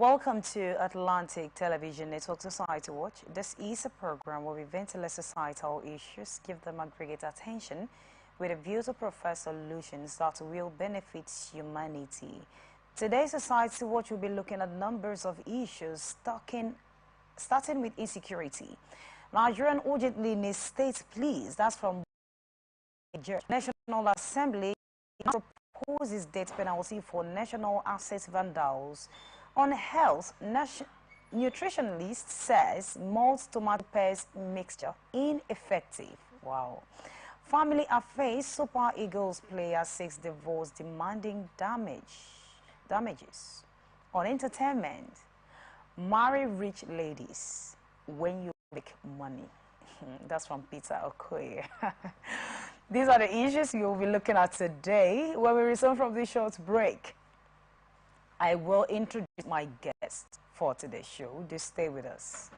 Welcome to Atlantic Television Network Society Watch. This is a program where we ventilate societal issues, give them aggregate attention with a view to provide solutions that will benefit humanity. Today's Society Watch will be looking at numbers of issues starting with insecurity. Nigerian urgently needs state police. That's from National Assembly proposes death penalty for national asset vandals. On health, nutritionist says malt tomato paste mixture ineffective. Wow. Family affairs, Super Eagles player seeks divorce demanding damages. On entertainment, marry rich ladies when you make money. That's from Peter Okoye. These are the issues you'll be looking at today. When we return from this short break, I will introduce my guest for today's show. Just stay with us.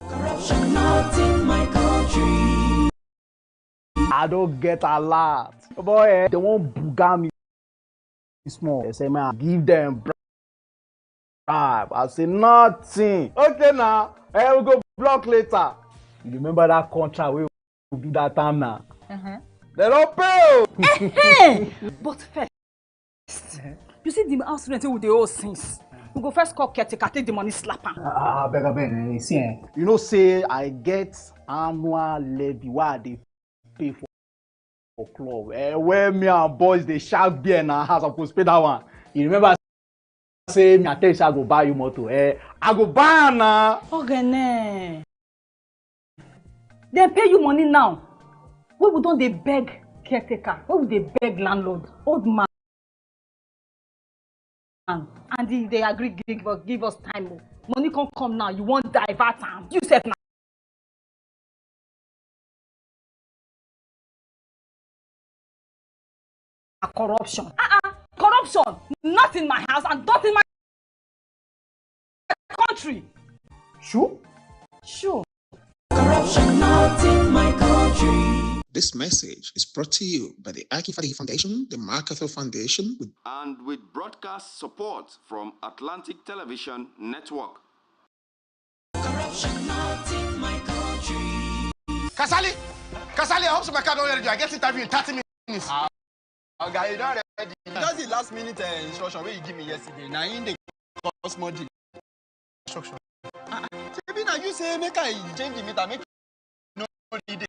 Corruption not in my country. I don't get a lot. Boy, they won't booga me small. They say, man, give them bribe. I say nothing. Okay, now, we'll go block later. You remember that contract we do that time now? They don't pay. But first, you see the house rent with the old things. We go first call caretaker, take the money, slap him. Beg, see, you know, say I get annual levy where they pay for club. Where me and boys they shark beer na house supposed pay that one. You remember say me I tell you I go buy you motor. I go buy na. Okay, they pay you money now. Where we don't they beg caretaker? Where would they beg landlord? Old man. And they agree give us time. Money can't come now. You won't divert time. You said now. Corruption. Corruption. Not in my house and not in my country. Sure? Sure. Corruption not in my country. This message is brought to you by the Akifadi Foundation, the MacArthur Foundation, and with broadcast support from Atlantic Television Network. Corruption not in my country. Kasali, I hope so my car don't ready. I get interview in 30 minutes. Okay, you don't ready. That's the last minute instruction where you give me yesterday. Now in the cost more instruction. Maybe now you say make I change the meter, make no need it.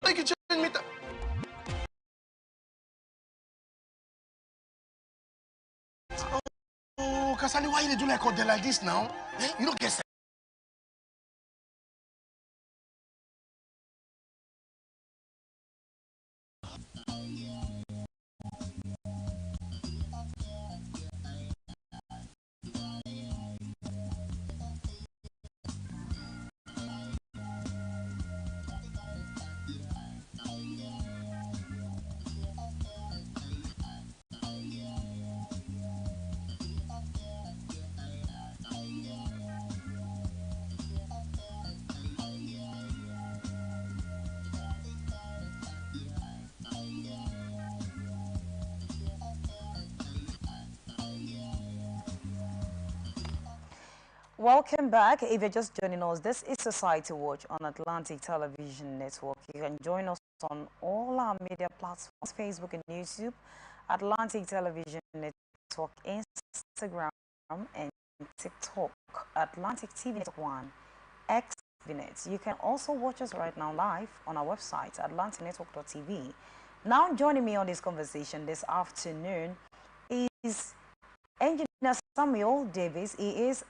Make you change meter. Oh, Kasali, why you do like order like this now? You don't get. Welcome back. If you're just joining us, this is Society Watch on Atlantic Television Network. You can join us on all our media platforms, Facebook and YouTube, Atlantic Television Network, Instagram and TikTok, Atlantic TV Network 1, X Net. You can also watch us right now live on our website, atlanticnetwork.tv. Now joining me on this conversation this afternoon is Engineer Samuel Davis. He is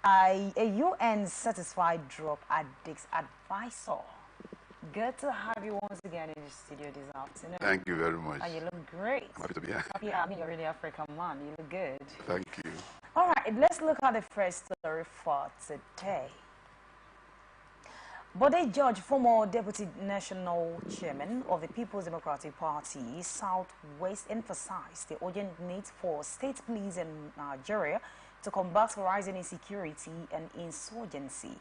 a UN-certified drug addicts advisor. Good to have you once again in the studio this afternoon. Thank you very much. And you look great. I'm happy to be here. Yeah, I mean, you're really African man. You look good. Thank you. All right, let's look at the first story for today. Bode George, former Deputy National Chairman of the People's Democratic Party, Southwest, emphasized the urgent need for state police in Nigeria to combat rising insecurity and insurgency.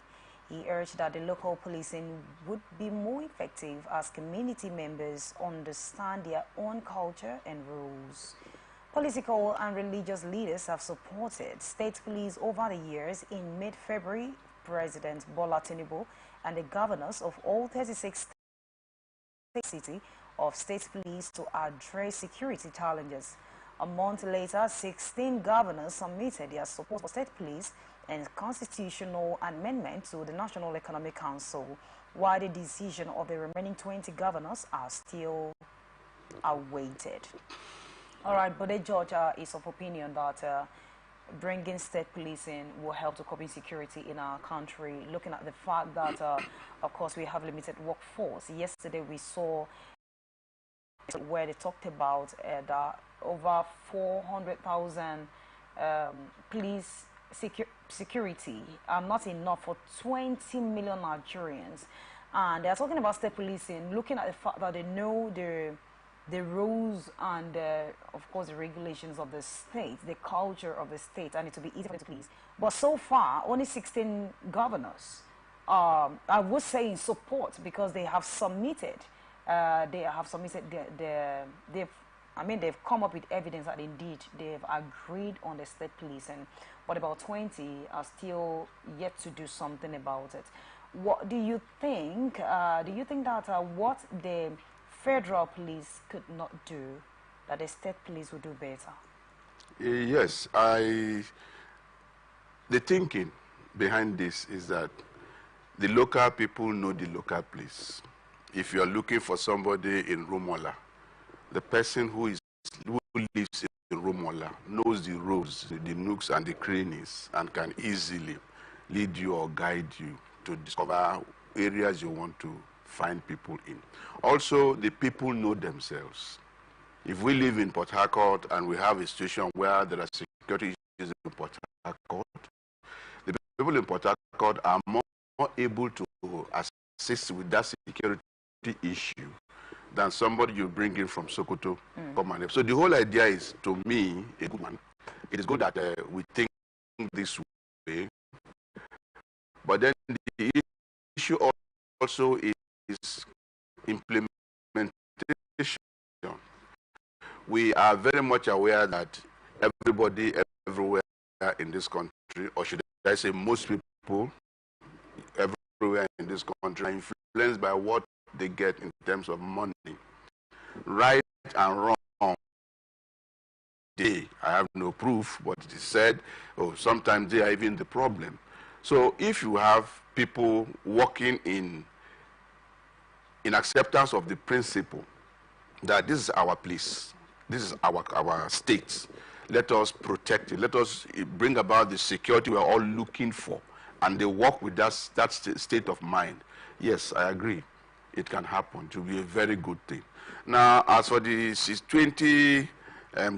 He urged that the local policing would be more effective as community members understand their own culture and rules. Political and religious leaders have supported state police over the years. In mid-February, President Bola Tinubu and the governors of all 36 cities of state police to address security challenges. A month later, 16 governors submitted their support for state police and constitutional amendment to the National Economic Council, while the decision of the remaining 20 governors are still awaited. All right, but George is of opinion that bringing state policing will help to curb insecurity in our country, looking at the fact that, of course, we have limited workforce. Yesterday, we saw where they talked about that over 400,000 police security are not enough for 20 million Nigerians. And they're talking about state policing, looking at the fact that they know the rules and, of course, the regulations of the state, the culture of the state, and it will be easy for them to police. But so far, only 16 governors, I would say in support, because they have submitted, they've come up with evidence that indeed they've agreed on the state policing, but about 20 are still yet to do something about it. What do you think? Do you think that what the federal police could not do, that the state police would do better? Yes, the thinking behind this is that the local people know the local police. If you're looking for somebody in Rumola, the person who lives in Rumola knows the roads, the nooks and the crannies, and can easily lead you or guide you to discover areas you want to find people in. Also, the people know themselves. If we live in Port Harcourt and we have a situation where there are security issues in Port Harcourt, the people in Port Harcourt are more able to assist with that security issue than somebody you bring in from Sokoto. So the whole idea is, to me, a good one. It is good that we think this way, but then the issue also is implementation. We are very much aware that everybody everywhere in this country, or should I say most people everywhere in this country, are influenced by what they get in terms of money. Right and wrong, I have no proof, but it is said, sometimes they are even the problem. So if you have people working in acceptance of the principle that this is our place, this is our state, let us protect it, let us bring about the security we're all looking for, and they work with that state of mind, yes, I agree. It can happen. It will be a very good thing. Now, as for the 20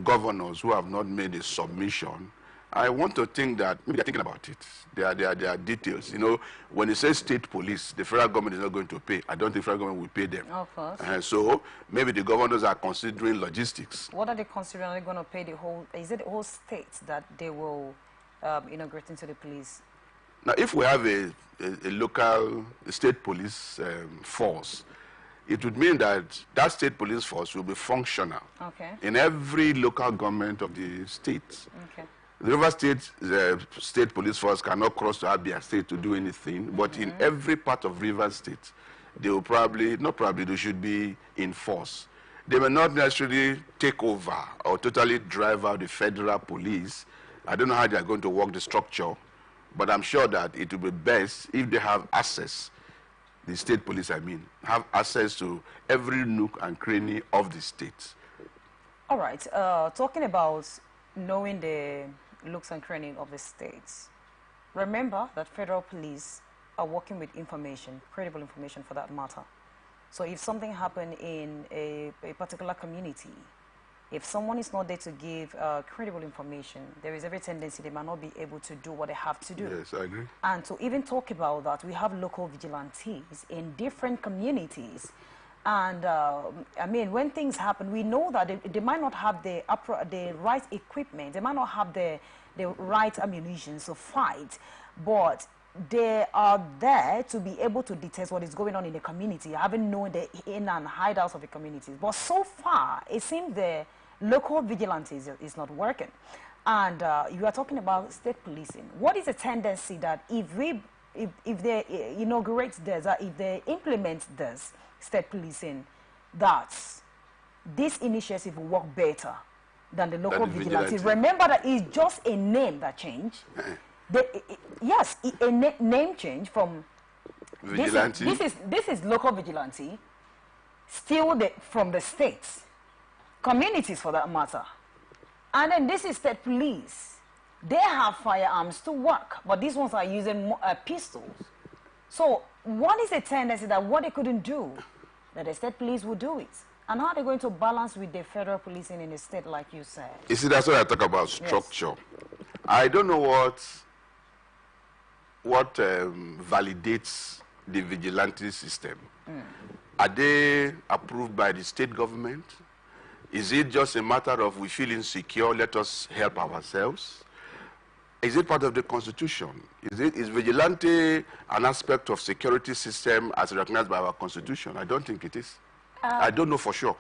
governors who have not made a submission, I want to think that maybe they're thinking about it. There are details. You know, when you say state police, the federal government is not going to pay. I don't think the federal government will pay them. Of course. So maybe the governors are considering logistics. What are they considering? Are they going to pay the whole? Is it the whole state that they will integrate into the police? Now, if we have a local state police force, it would mean that that state police force will be functional in every local government of the state. The River State Police Force cannot cross to Abia State to do anything, but in every part of River State, they will they should be in force. They may not necessarily take over or totally drive out the federal police. I don't know how they are going to work the structure, but I'm sure that it will be best if they have access, the state police, have access to every nook and cranny of the state. All right, talking about knowing the looks and cranny of the states, remember that federal police are working with information, credible information for that matter. So if something happened in a particular community, If someone is not there to give credible information, there is every tendency they might not be able to do what they have to do. Yes, I agree. And to even talk about that, we have local vigilantes in different communities. And I mean, when things happen, we know that they might not have the right equipment, they might not have the right ammunition to fight, but they are there to be able to detect what is going on in the community, having known the in and hideouts of the communities. But so far, it seems the local vigilantes is not working. And you are talking about state policing. What is the tendency that if they inaugurate this, if they implement this state policing, that this initiative will work better than the local vigilantes? Remember that it's just a name that changed. Yes, a name change from vigilante. This is local vigilante, still from the states, communities for that matter, and then this is state police. They have firearms to work, but these ones are using pistols. So what is the tendency that what they couldn't do, that the state police will do it? And how are they going to balance with the federal policing in the state, like you said? You see, that's what I talk about, structure. Yes. I don't know what validates the vigilante system. Are they approved by the state government? Is it just a matter of we feel insecure, let us help ourselves? Is it part of the constitution? Is vigilante an aspect of security system as recognized by our constitution? I don't think it is. I don't know for sure.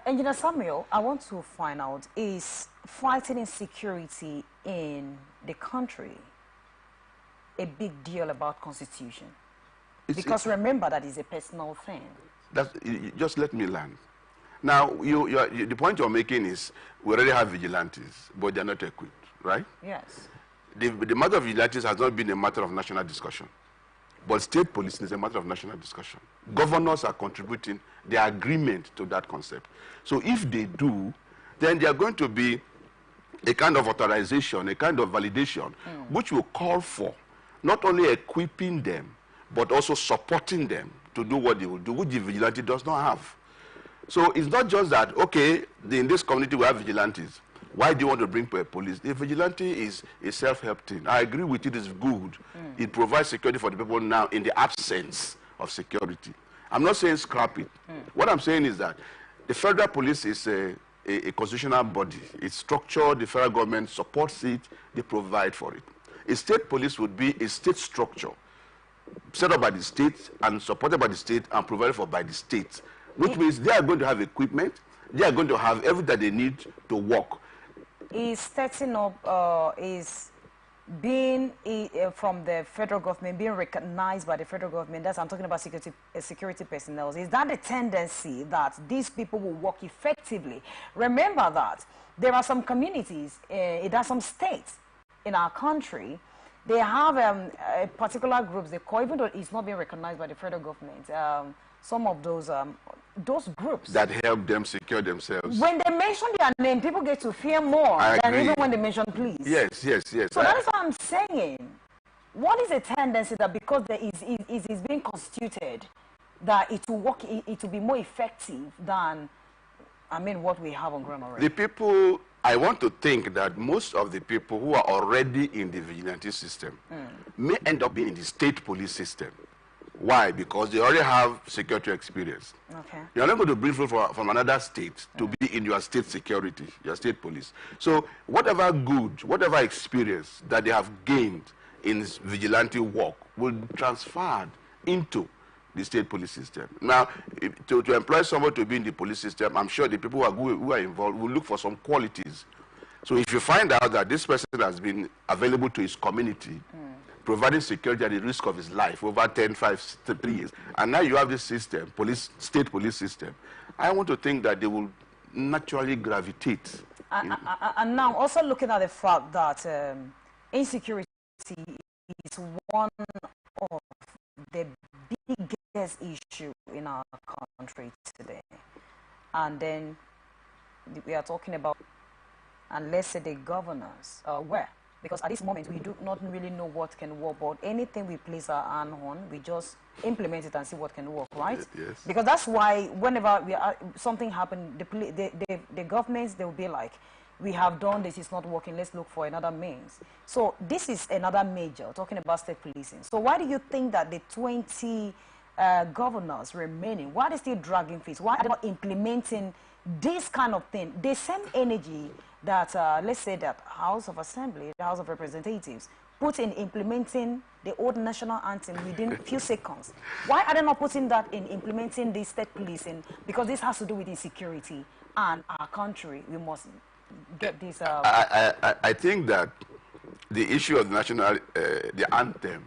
Engineer Samuel, I want to find out, is fighting insecurity in the country a big deal about constitution? Because remember that is a personal thing. Just let me land. Now, the point you're making is we already have vigilantes, but they're not equipped, right? Yes. The matter of vigilantes has not been a matter of national discussion, but state policing is a matter of national discussion. Governors are contributing their agreement to that concept. So if they do, then they are going to be a kind of authorization, a kind of validation, which will call for not only equipping them, but also supporting them to do what they will do, which the vigilante does not have. So it's not just that, okay, in this community we have vigilantes. Why do you want to bring police? The vigilante is a self-help thing. I agree with it, it's good. It provides security for the people now in the absence of security. I'm not saying scrap it. What I'm saying is that the federal police is a constitutional body. It's structured, the federal government supports it, they provide for it. A state police would be a state structure set up by the state and supported by the state and provided for by the state, which means they are going to have equipment, they are going to have everything that they need to work. Is setting up, is being from the federal government, being recognized by the federal government, that's I'm talking about security personnel, is that the tendency that these people will work effectively? Remember that there are some communities, there are some states in our country, they have particular groups they call, even though it's not being recognized by the federal government, some of those groups that help them secure themselves. When they mention their name, people get to fear more than even when they mention police. Yes, yes, yes. So that is what I'm saying. What is the tendency that because there is being constituted, that it will work, it will be more effective than, I mean, what we have on ground already? The people, I want to think that most of the people who are already in the vigilante system may end up being in the state police system. Why? Because they already have security experience. Okay. You're not going to bring people from another state to be in your state security, your state police. So whatever good, whatever experience that they have gained in vigilante work will be transferred into the state police system. Now, to employ someone to be in the police system, I'm sure the people who are involved will look for some qualities. So if you find out that this person has been available to his community, providing security at the risk of his life over 10, 5, 3 years, and now you have this system, state police system, I want to think that they will naturally gravitate. And now, also looking at the fact that insecurity is one of the biggest issue in our country today. And then we are talking about, and let's say the governors, Because at this moment, we do not really know what can work, but anything we place our hand on, we just implement it and see what can work, right? Yes. Because that's why whenever something happens, the governments, they will be like, we have done this, it's not working, let's look for another means. So this is another major, talking about state policing. So why do you think that the 20 governors remaining, why are they still dragging feet? Why are they not implementing this kind of thing? The same energy that, let's say that House of Assembly, the House of Representatives, put in implementing the old national anthem within a few seconds. Why are they not putting that in implementing this state policing? Because this has to do with insecurity and our country. We must get this. I think that the issue of the national, the anthem,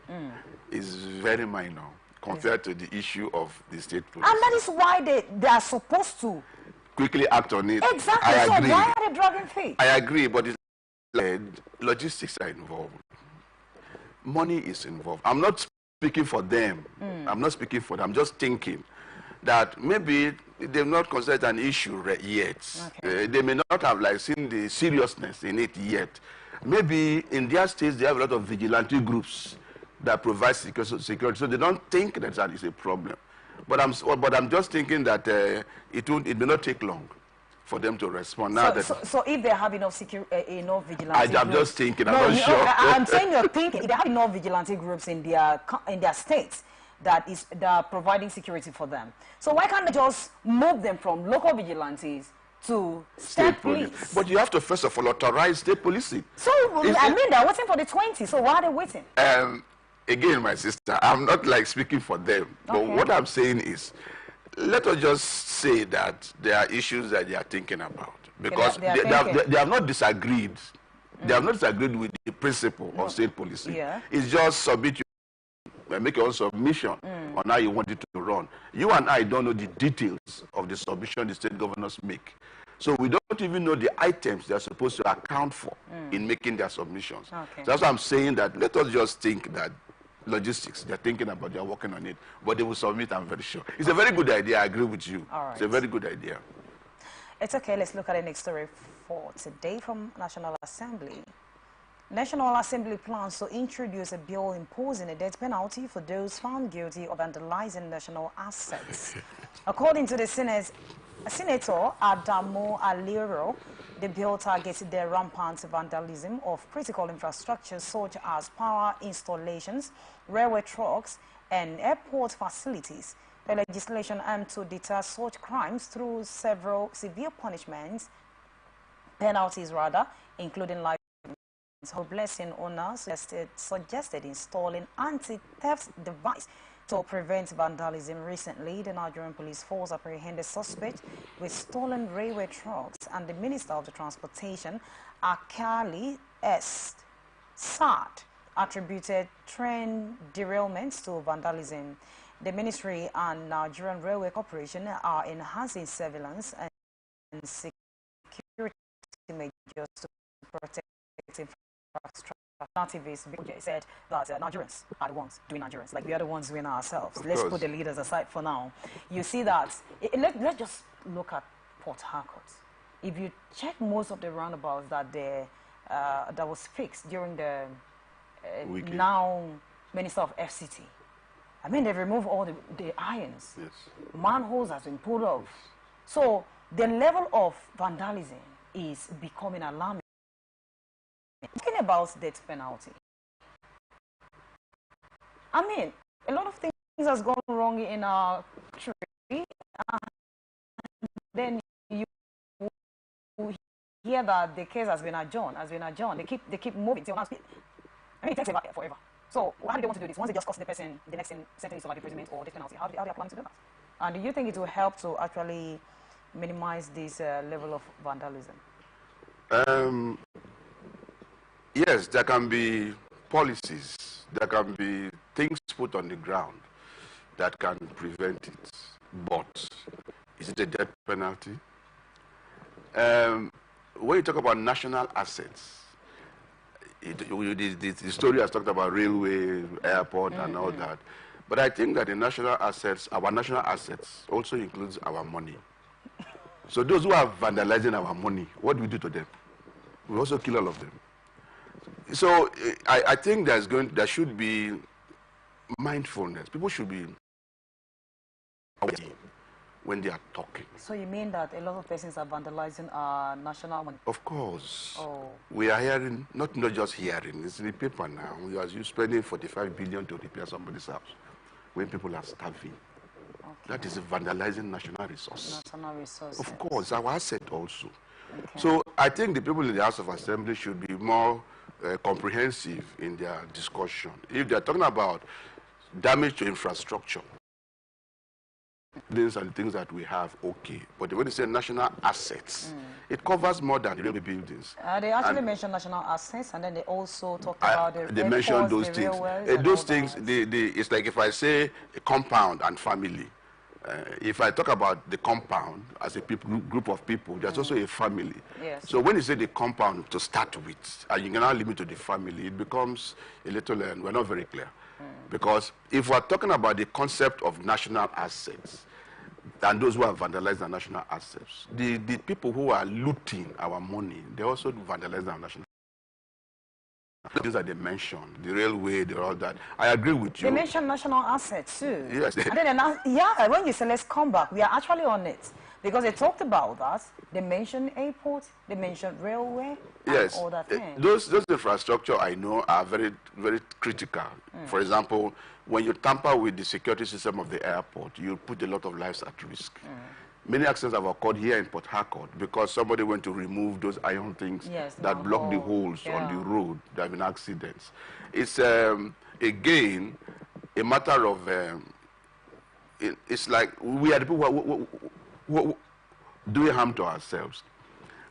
is very minor compared to the issue of the state police. And that is why they are supposed to quickly act on it. Exactly. I agree. So why are they dragging feet? I agree, but it's logistics are involved. Money is involved. I'm not speaking for them. I'm not speaking for them. I'm just thinking that maybe they've not considered an issue yet. Okay. They may not have seen the seriousness in it yet. Maybe in their states they have a lot of vigilante groups that provide security, so they don't think that is a problem. But I'm just thinking that it may not take long for them to respond. Now so if they have enough vigilante I'm groups, just thinking. I'm not sure. I'm saying you're thinking. If they have enough vigilante groups in their states that are providing security for them, so why can't they just move them from local vigilantes to state police? But you have to first of all authorize state policing. So I mean, they're waiting for the 20. So why are they waiting? Again, my sister, I'm not speaking for them, but what I'm saying is, let us just say that there are issues that they are thinking about, because they have not disagreed. They have not disagreed with the principle of state policing. Yeah. It's just make your own submission on how you want it to run. You and I don't know the details of the submission the state governors make. So we don't even know the items they're supposed to account for in making their submissions. Okay. So that's why I'm saying that let us just think that logistics, they're thinking about, they're working on it, but they will submit, I'm very sure. It's a very good idea, I agree with you. All right. It's a very good idea. It's okay, let's look at the next story for today from National Assembly. National Assembly plans to introduce a bill imposing a death penalty for those found guilty of vandalizing national assets. According to the Senator Adamo Aliro, the bill targets the rampant vandalism of critical infrastructure such as power installations, railway tracks, and airport facilities. The legislation aims to deter such crimes through several severe penalties, including life. So blessing owners suggested installing anti-theft device to prevent vandalism. Recently, the Nigerian police force apprehended suspect with stolen railway trucks, and the Minister of the Transportation, Akali S. Sad, attributed train derailments to vandalism. The ministry and Nigerian Railway Corporation are enhancing surveillance and security measures to protect infrastructure. Activists said that Nigerians are the ones doing Nigerians, like we are the ones doing ourselves. Let's put the leaders aside for now. You see that, let's just look at Port Harcourt. If you check most of the roundabouts that that was fixed during the now Minister of FCT, I mean, they've removed all the irons. Yes. Manholes has been pulled off. So the level of vandalism is becoming alarming. Talking about death penalty, I mean, a lot of things has gone wrong in our country. Then you hear that the case has been adjourned. They keep moving. I mean, it takes forever. So how do they want to do this? Once they just cost the person, the next sentence is life imprisonment or death penalty. How they are planning to do that? And do you think it will help to actually minimize this level of vandalism? Yes, there can be policies, there can be things put on the ground that can prevent it. But is it a death penalty? When you talk about national assets, the story has talked about railway, airport, and all that. But I think that the national assets, our national assets, also includes our money. So those who are vandalizing our money, what do we do to them? We also kill all of them. So I think there should be mindfulness. People should be aware when they are talking. So you mean that a lot of persons are vandalizing our national money? Of course. Oh. We are hearing, not just hearing, it's in the paper now. You spending 45 billion to repair somebody's house when people are starving. Okay. That is vandalizing national resource. National resource. Of course, our asset also. Okay. So I think the people in the House of Assembly should be more comprehensive in their discussion. If they're talking about damage to infrastructure, these are the things that we have, okay. But when they say national assets, it covers more than the railway buildings. They actually mention national assets, and then they also talk about the they mention those things. Those things, it's like if I say a compound and family. If I talk about the compound as a group of people, there's also a family. Yes. So when you say the compound to start with, and you can now limit to the family, it becomes a little, we're not very clear. Because if we're talking about the concept of national assets, and those who have vandalized our national assets, the people who are looting our money, they also vandalize our national assets. Things that they mentioned, the railway, all that. I agree with you. They mention national assets too. Yes. And then, yeah, when you say let's come back, we are actually on it. Because they talked about that. They mentioned airport, they mentioned railway, yes, and all that thing. Those infrastructure I know are very, very critical. For example, when you tamper with the security system of the airport, you put a lot of lives at risk. Many accidents have occurred here in Port Harcourt because somebody went to remove those iron things that block the holes on the road. There have been accidents. It's, again, a matter of, it's like we are the people who doing harm to ourselves.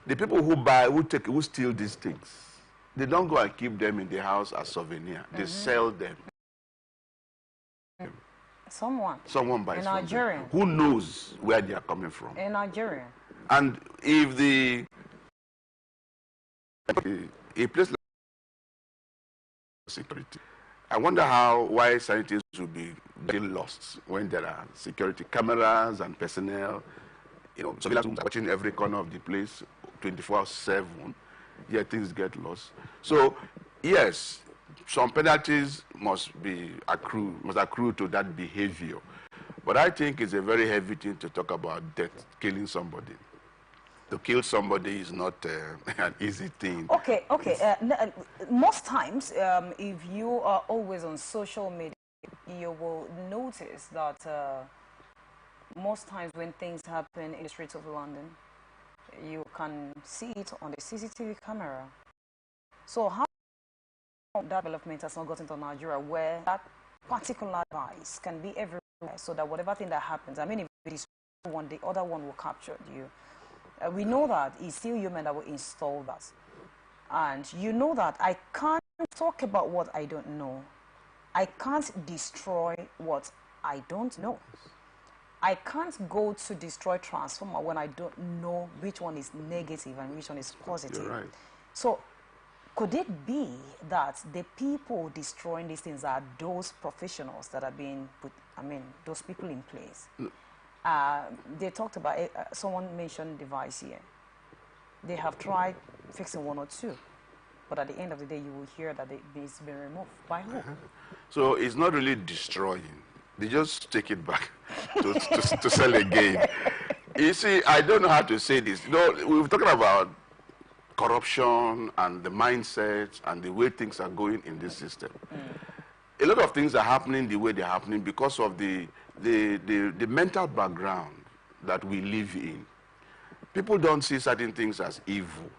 The people who buy, who steal these things, they don't go and keep them in the house as souvenir. They sell them. Someone buys in from Nigeria. them. Who knows where they are coming from? In Nigeria. And if a place like security, I wonder why scientists would be getting lost when there are security cameras and personnel, surveillance rooms watching every corner of the place 24/7. Yeah, things get lost. So, yes, some penalties must accrue to that behavior. But I think it's a very heavy thing to talk about death, killing somebody. To kill somebody is not an easy thing. Okay. Most times, if you are always on social media, you will notice that most times when things happen in the streets of London, you can see it on the CCTV camera. So how that development has not gotten to Nigeria where that particular device can be everywhere so that whatever thing that happens, I mean, if it is one, the other one will capture you. We know that it's still human that will install that. And you know that I can't talk about what I don't know. I can't destroy what I don't know. I can't go to destroy transformer when I don't know which one is negative and which one is positive. You're right. So could it be that the people destroying these things are those professionals that are being put, those people in place? They talked about, someone mentioned device here. They have tried fixing one or two, but at the end of the day, you will hear that it's been removed. By who? So it's not really destroying. They just take it back to sell again. You see, I don't know how to say this. We were talking about corruption and the mindset and the way things are going in this system. A lot of things are happening the way they're happening because of the mental background that we live in. People don't see certain things as evil.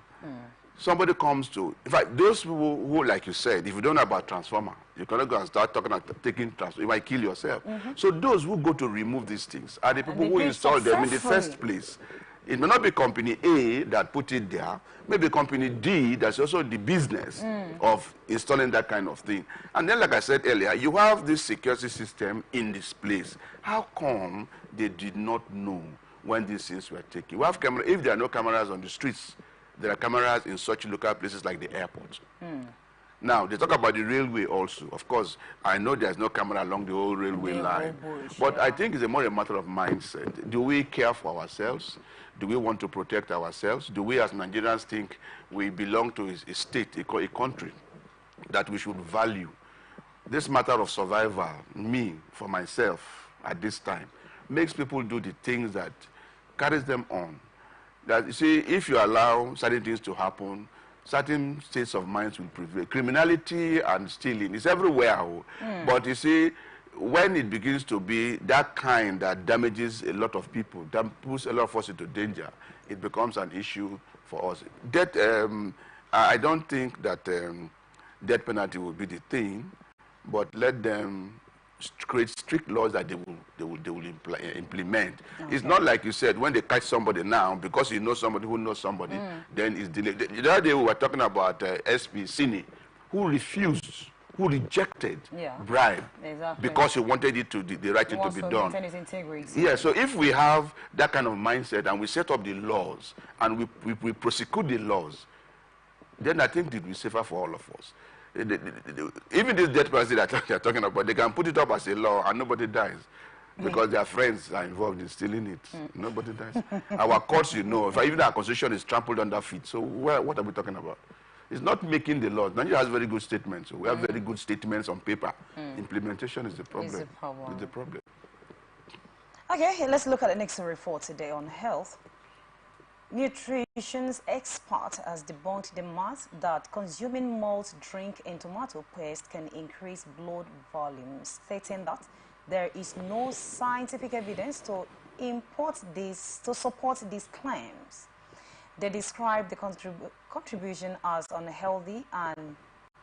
Somebody comes to, in fact, those people who, like you said, if you don't know about transformer, you cannot go and start talking about taking transformer, you might kill yourself. So those who go to remove these things are the people who install them in the first place. It may not be company A that put it there, maybe company D that's also the business of installing that kind of thing. And then, like I said earlier, you have this security system in this place. How come they did not know when these things were taken? We have cameras. If there are no cameras on the streets, there are cameras in such local places like the airport. Now, they talk about the railway also. Of course, I know there's no camera along the whole railway line. But I think it's more a matter of mindset. Do we care for ourselves? Do we want to protect ourselves? Do we as Nigerians think we belong to a state, a country that we should value? This matter of survival, me, for myself, at this time, makes people do the things that carries them on. That, you see, if you allow certain things to happen, certain states of minds will prevail. Criminality and stealing is everywhere. But you see, when it begins to be that kind that damages a lot of people, that puts a lot of us into danger, it becomes an issue for us. I don't think that death penalty will be the thing, but let them create strict laws that they will implement. Okay. It's not like you said, when they catch somebody now, because you know somebody who knows somebody, then it's delayed. The other day we were talking about SP Sini, who refused, who rejected bribe because he wanted it to the right thing to be done. Yeah, so if we have that kind of mindset and we set up the laws and we prosecute the laws, then I think it will be safer for all of us. Even this death penalty that they're talking about, they can put it up as a law and nobody dies because their friends are involved in stealing it. Nobody dies. Our courts, you know, even our constitution is trampled under feet. So what are we talking about? It's not making the laws. Nigeria has very good statements. So we have very good statements on paper. Implementation is the problem. Is the problem. Okay, let's look at the next report today on health. Nutrition expert has debunked the myth that consuming malt drink and tomato paste can increase blood volumes, stating that there is no scientific evidence to support these claims. They describe the contribution as unhealthy and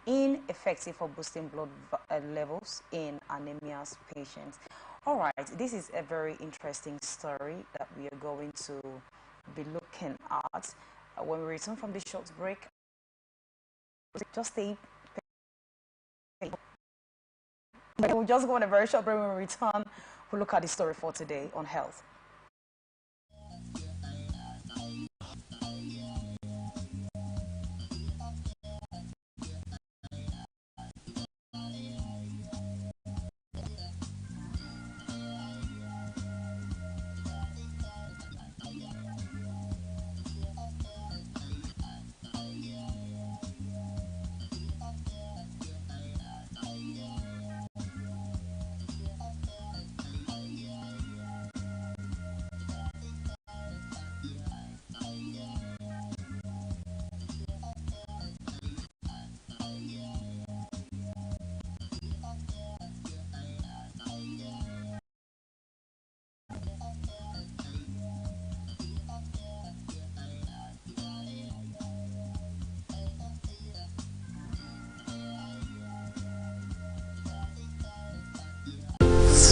ineffective for boosting blood levels in anemia patients. All right, this is a very interesting story that we are going to be looking at when we return from this short break. Just we'll just go on a very short break. When we return, we'll look at the story for today on health.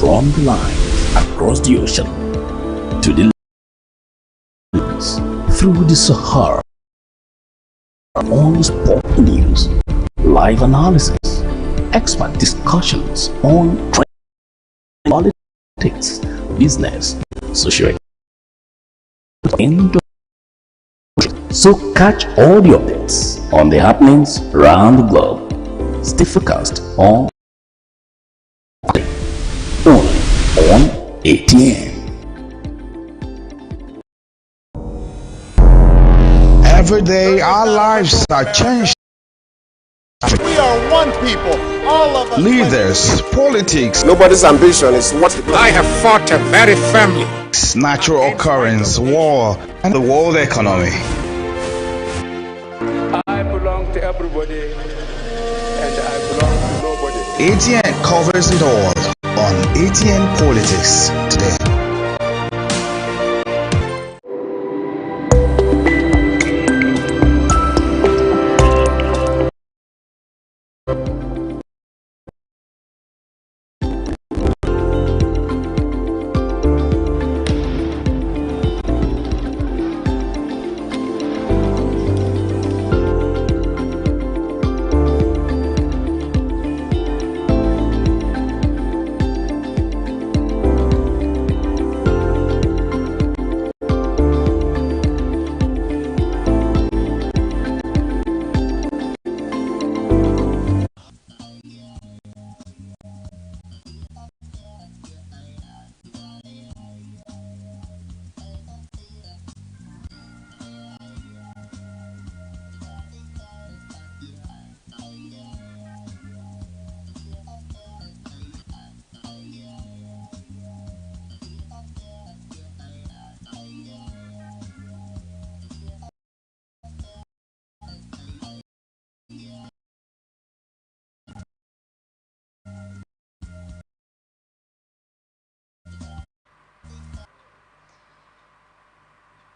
From the line across the ocean to the lands, through the Sahara, on sport news, live analysis, expert discussions on politics, business, social, so catch all the updates on the happenings around the globe. Stay focused on ATN. Every day our lives are changed. We are one people, all of us. Leaders, politics. Nobody's ambition is what I have fought a very firmly. Natural occurrence, war, and the world economy. I belong to everybody, and I belong to nobody. ATN covers it all on ATN Politics today.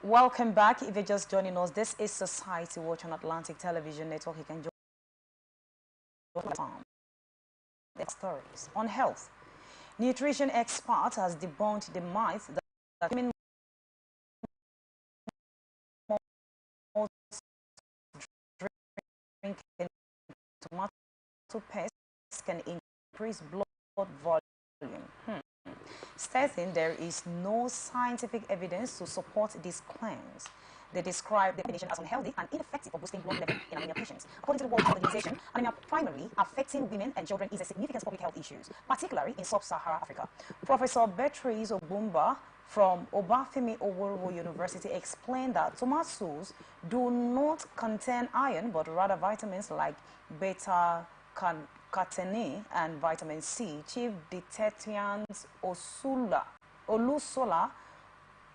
Welcome back. If you're just joining us, this is Society Watch on Atlantic Television Network. You can join the stories on health. Nutrition expert has debunked the myth that women drinking tomato paste can increase blood volume. Stating there is no scientific evidence to support these claims. They describe the combination as unhealthy and ineffective for boosting blood level in anemia patients. According to the World Health Organization, anemia primarily affecting women and children is a significant public health issue, particularly in sub-Saharan Africa. Professor Beatrice Obumba from Obafemi Awolowo University explained that tomatoes do not contain iron, but rather vitamins like beta-carotene and vitamin C. Chief Detective Olusola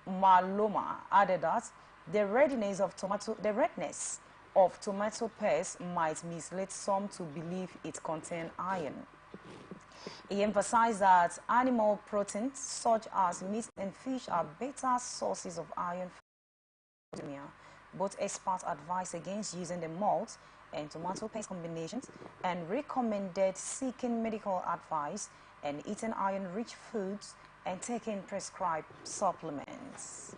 Maloma added that the redness of tomato paste might mislead some to believe it contains iron. He emphasized that animal proteins such as meat and fish are better sources of iron for anemia. Both experts advise against using the malt and tomato paste combinations and recommended seeking medical advice and eating iron-rich foods and taking prescribed supplements.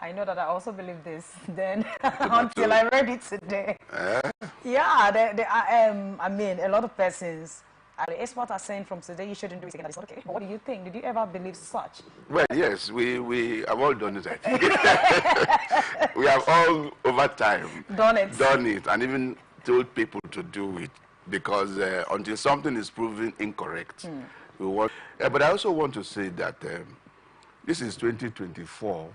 I know that I also believe this then until I read it today. Yeah, I mean, a lot of persons, the experts are saying from today you shouldn't do it again. That is okay. But what do you think? Did you ever believe such? Well, yes, we have all done it, I think. We have all, over time, done it, and even told people to do it, because until something is proven incorrect, we want. But I also want to say that this is 2024,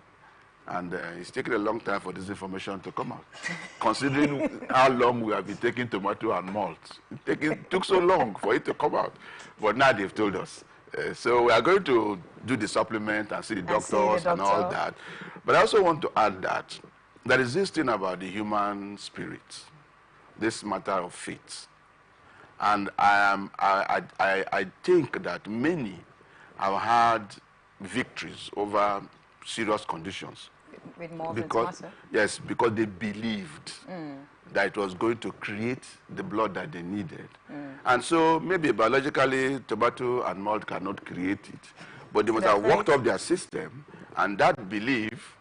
and it's taken a long time for this information to come out. Considering how long we have been taking tomato and malt, it took so long for it to come out. But now they've told us. So we are going to do the supplement and see the doctors and all that. But I also want to add that there is this thing about the human spirit, this matter of faith. And I think that many have had victories over serious conditions. With more than tomato? Yes, because they believed that it was going to create the blood that they needed. And so maybe biologically tomato and malt cannot create it, but they must have worked up their system, and that belief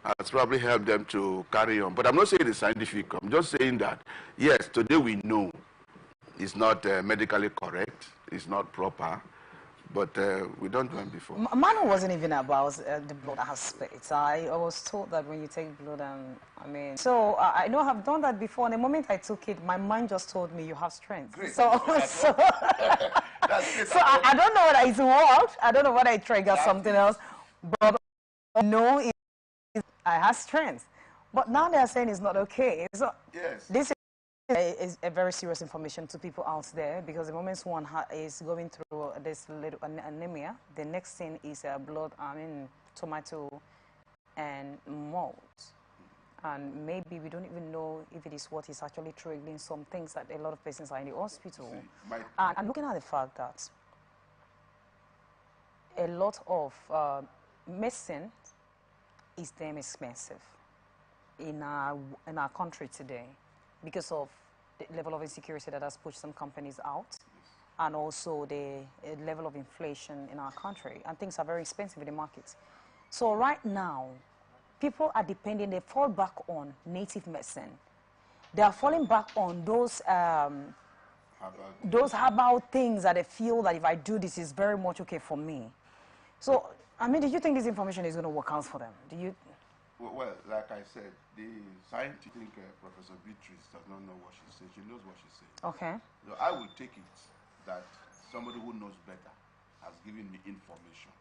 has probably helped them to carry on. But I'm not saying it's scientific. I'm just saying that, yes, today we know it's not medically correct, it's not proper, but we don't learn before. Mine wasn't even about the blood aspect. I was told that when you take blood, I mean, so I know I've done that before, and the moment I took it, my mind just told me you have strength. Great. So I don't know whether it worked. I don't know whether it triggered something else, but I know I have strength. But now they're saying it's not okay. So this is a very serious information to people out there, because the moment one is going through this little anemia, the next thing is blood, tomato and malt. And maybe we don't even know if it is what is actually triggering some things that a lot of patients are in the hospital. And I'm looking at the fact that a lot of medicine is damn expensive in our country today, because of the level of insecurity that has pushed some companies out, and also the level of inflation in our country, and things are very expensive in the market. So right now, people are depending, they fall back on native medicine. They are falling back on those herbal things that they feel that if I do this, is very much okay for me. So, I mean, do you think this information is going to work out for them? Do you? Well, like I said, the scientific Professor Beatrice does not know what she says. She knows what she says. Okay. So I will take it that somebody who knows better has given me information.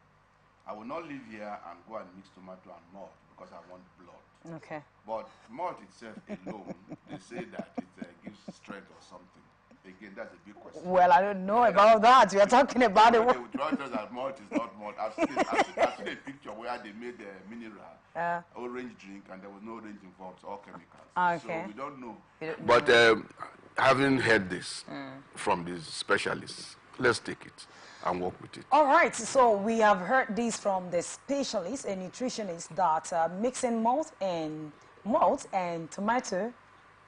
I will not live here and go and mix tomato and malt because I want blood. Okay. But malt itself alone, they say that it gives strength or something. Again, that's a big question. Well, I don't know about that. We are talking about it. They will try to that malt is not malt. I've seen a picture where they made a mineral orange drink, and there was no orange involved, it's all chemicals. Okay. So we don't know. But having heard this from these specialists, let's take it and work with it. All right, so we have heard this from the specialist and nutritionist that mixing malt and tomato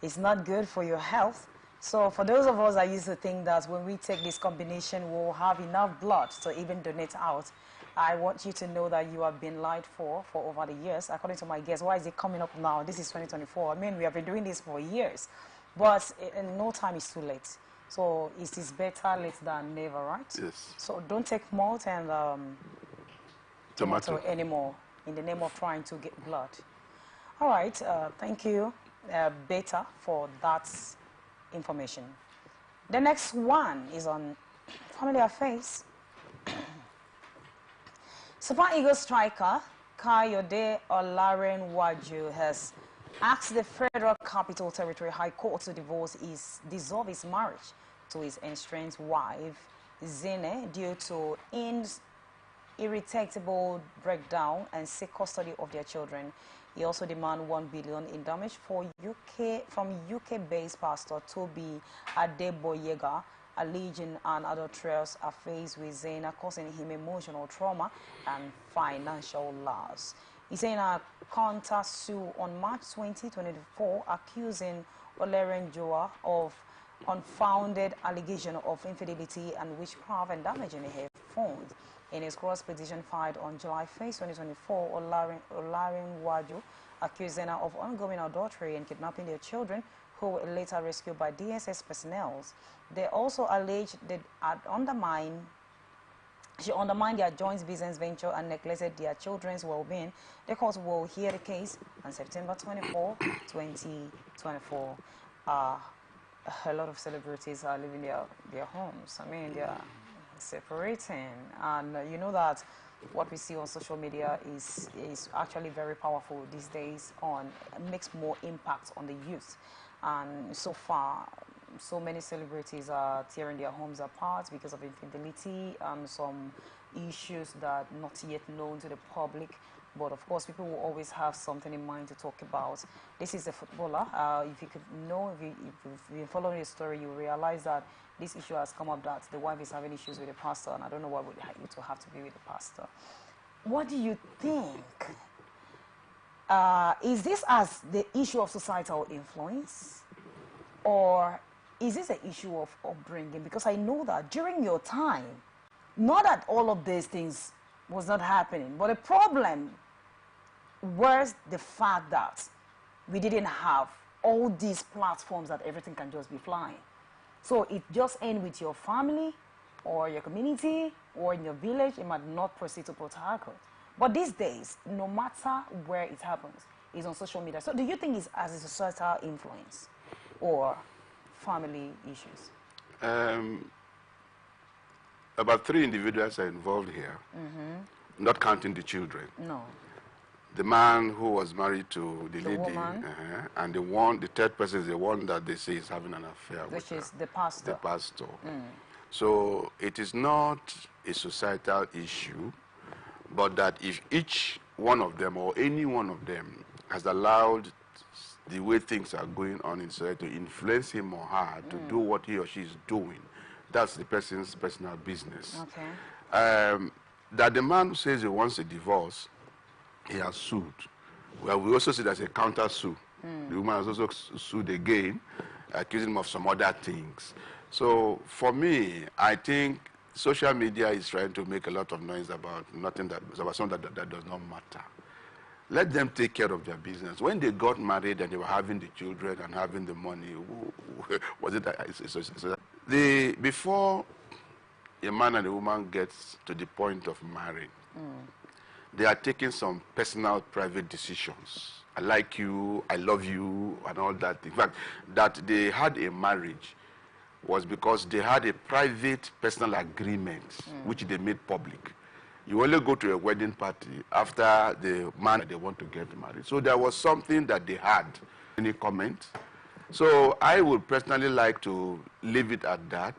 is not good for your health. So for those of us that used to think that when we take this combination, we'll have enough blood to even donate out, I want you to know that you have been lied for over the years. According to my guess, why is it coming up now? This is 2024. I mean, we have been doing this for years, but in no time is too late. So it is better late than never, right? Yes. So don't take malt and tomato anymore in the name of trying to get blood. All right, thank you, Beta, for that information. The next one is on family affairs. Super Eagles striker Kayode Olarenwaju has asked the Federal Capital Territory High Court to dissolve his marriage to his estranged wife, Zene, due to irritable breakdown and seek custody of their children. He also demands $1 billion in damage from UK-based pastor Toby Adeboyega, alleging an adulterous affairs with Zaina, causing him emotional trauma and financial loss. He said in a counter sue on March 2024, accusing Olarenjoa of unfounded allegation of infidelity and witchcraft and damaging her funds. In his cross petition filed on July 1st, 2024, Olarenwaju accused Zena of ongoing adultery and kidnapping their children, who were later rescued by DSS personnel. They also alleged that she undermined their joint business venture and neglected their children's well-being. The court will hear the case on September 24, 2024. A lot of celebrities are leaving their homes. I mean, they're separating, and you know that what we see on social media is actually very powerful these days. Makes more impact on the youth, and so far so many celebrities are tearing their homes apart because of infidelity and some issues that are not yet known to the public. But of course, people will always have something in mind to talk about. This is a footballer. If you've been following the story, you realize that this issue has come up, that the wife is having issues with the pastor, and I don't know why would it to have to be with the pastor. What do you think? Is this as the issue of societal influence, or is this an issue of upbringing? Because I know that during your time, not that all of these things was not happening, but the problem was the fact that we didn't have all these platforms that everything can just be flying. So it just ends with your family or your community or in your village. It might not proceed to Port Harcourt. But these days, no matter where it happens, it's on social media. So do you think it's as a societal influence or family issues? About 3 individuals are involved here, not counting the children. No. The man who was married to the lady, woman. And the third person is the one that they say is having an affair with her. Which is the pastor. The pastor. So it is not a societal issue, but that if each one of them or any one of them has allowed the way things are going on in society to influence him or her to do what he or she is doing, that's the person's personal business. Okay. That the man who says he wants a divorce, he has sued. Well, we also see there's a counter sue. The woman has also sued again, accusing him of some other things. So for me, I think social media is trying to make a lot of noise about something that does not matter. Let them take care of their business. When they got married and they were having the children and having the money, was it before a man and a woman gets to the point of marrying, they are taking some personal, private decisions. I like you, I love you, and all that. In fact, that they had a marriage was because they had a private, personal agreement, which they made public. You only go to a wedding party after the man they want to get married. So there was something that they had. Any comment? So I would personally like to leave it at that.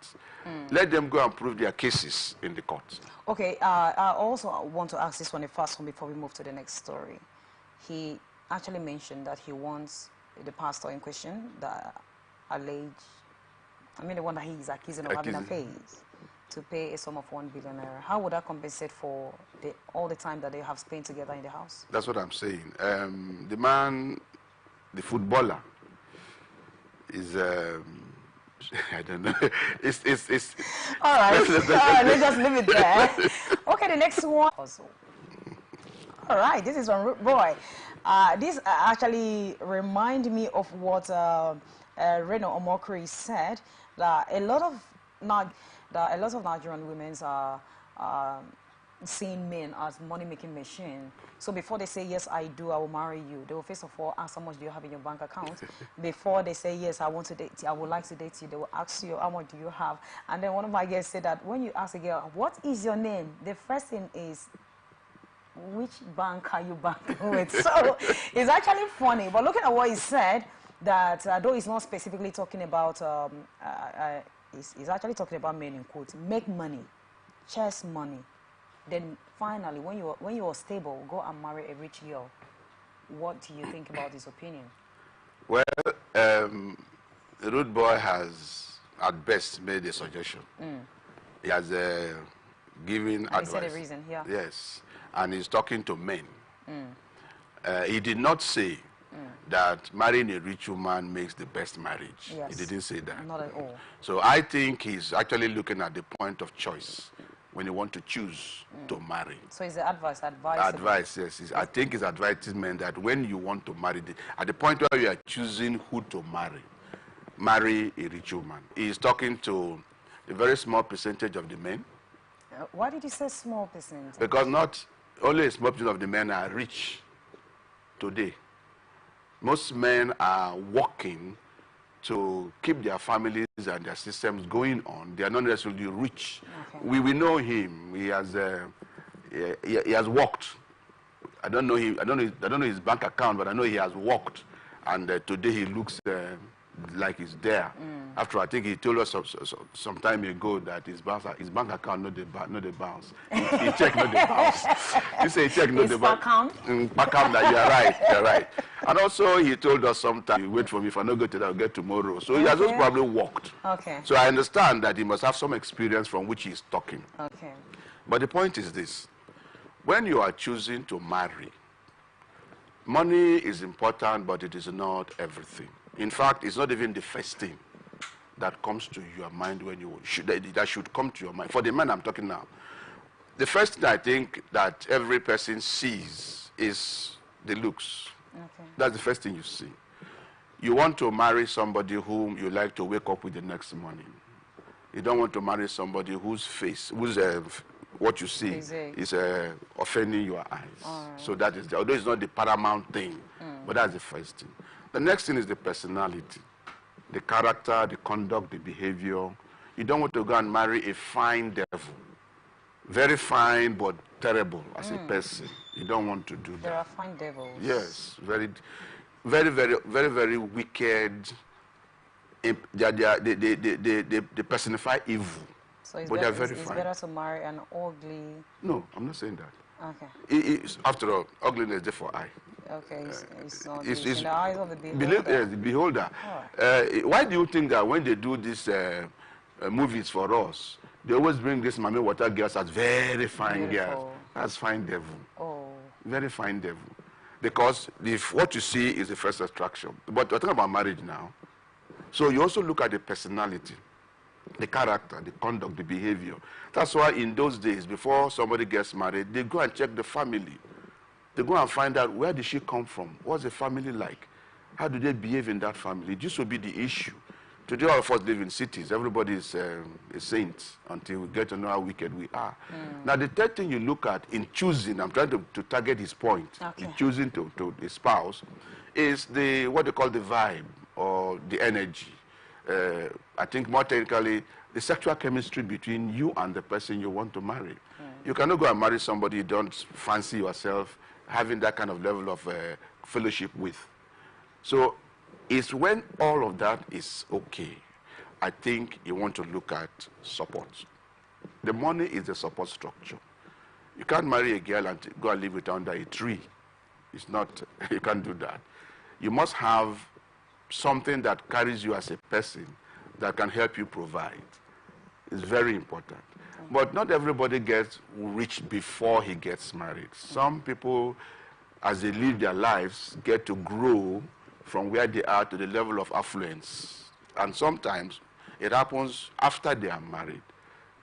Let them go and prove their cases in the court. Okay, I also want to ask this one, the first one, before we move to the next story. He actually mentioned that he wants the pastor in question, the alleged, the one that he is accusing of having affairs, to pay a sum of 1 billion naira. How would that compensate for all the time that they have spent together in the house? That's what I'm saying. The man, the footballer, is I don't know. It's all right. Let's just leave it there. Okay, the next one. All right, this is from Root Boy. This actually remind me of what Reno Omokri said, that a lot of Nigerian women are seeing men as money-making machine. So before they say, yes, I do, I will marry you, they will first of all ask how much do you have in your bank account. Before they say, yes, I want to date you, I would like to date you, they will ask you, how much do you have? And then one of my guests said that when you ask a girl, what is your name? The first thing is, which bank are you banking with? So it's actually funny. But looking at what he said, that though he's not specifically talking about, he's actually talking about men in quotes, make money, chase money. Then finally, when you are stable, go and marry a rich girl. What do you think about this opinion? Well, the Rude Boy has at best made a suggestion. He has given advice. He said a reason, yeah. Yes, and he's talking to men. He did not say that marrying a rich woman makes the best marriage. Yes. He didn't say that. Not at all. So I think he's actually looking at the point of choice when you want to choose to marry. So is the advice Advice, yes. I think it's advisement that when you want to marry, at the point where you are choosing who to marry a rich woman. He's talking to a very small percentage of the men. Why did you say small percentage? Because not only a small percentage of the men are rich today. Most men are working to keep their families and their systems going on. They are not necessarily rich. Okay. We know him. He has worked. I don't know his bank account, but I know he has worked, and today he looks like he's there. After I think he told us some time ago that his bank account not the bounce. He checked not the bounce. He said he checked not the bounce. Account that you're right. And also he told us sometime, wait for me, if I don't go today, I'll get tomorrow. So he has just probably worked. Okay. So I understand that he must have some experience from which he's talking. Okay. But the point is this: when you are choosing to marry, money is important, but it is not everything. In fact, it's not even the first thing that comes to your mind when you that should come to your mind. For the men I'm talking now, the first thing I think that every person sees is the looks. Okay. That's the first thing you see. You want to marry somebody whom you like to wake up with the next morning. You don't want to marry somebody whose face, what you see is offending your eyes. Right. So that is, although it's not the paramount thing, but that's the first thing. The next thing is the personality, the character, the conduct, the behavior. You don't want to go and marry a fine devil. Very fine, but terrible as a person. You don't want to do that. There are fine devils. Yes, very wicked. They personify evil. So it's better to marry an ugly... No, I'm not saying that. Okay. After all, ugliness is for eye. Okay, it's not it's in the eyes of the beholder. Yes, the beholder. Right. Why do you think that when they do these movies for us, they always bring these Mami Water girls as very fine girls? That's fine devil. Oh. Very fine devil. Because what you see is the first attraction. But we're talking about marriage now. So you also look at the personality, the character, the conduct, the behavior. That's why in those days, before somebody gets married, they go and check the family. They go and find out, where did she come from? What's the family like? How do they behave in that family? This will be the issue. Today, all of us live in cities. Everybody is a saint until we get to know how wicked we are. Now, the third thing you look at in choosing, I'm trying to target his point, in choosing to espouse, is what they call the vibe or the energy. I think more technically, the sexual chemistry between you and the person you want to marry. You cannot go and marry somebody you don't fancy yourself having that kind of level of fellowship with. So it's when all of that is okay, I think you want to look at support. The money is the support structure. You can't marry a girl and go and live with her under a tree. It's not, you can't do that. You must have something that carries you as a person that can help you provide. It's very important. But not everybody gets rich before he gets married. Some people, as they live their lives, get to grow from where they are to the level of affluence. And sometimes it happens after they are married,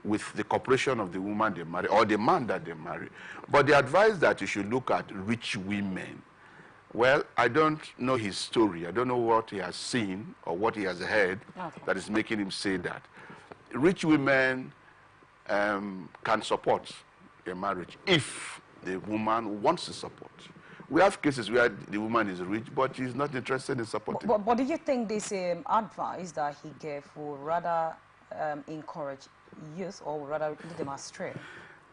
with the cooperation of the woman they marry or the man that they marry. But the advice that you should look at rich women, well, I don't know his story. I don't know what he has seen or what he has heard that is making him say that. Rich women can support a marriage if the woman wants to support. We have cases where the woman is rich, but she's not interested in supporting. But do you think this advice that he gave will rather encourage youth or rather lead them astray?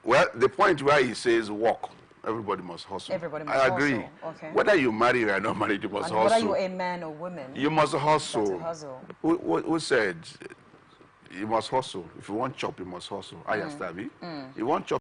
Well, the point where he says walk, everybody must hustle. Everybody must I agree. hustle. Okay. Whether you marry or not married, you must and hustle. Whether you're a man or woman, you must hustle. Hustle. Who said you must hustle? If you want chop, you must hustle. You want chop.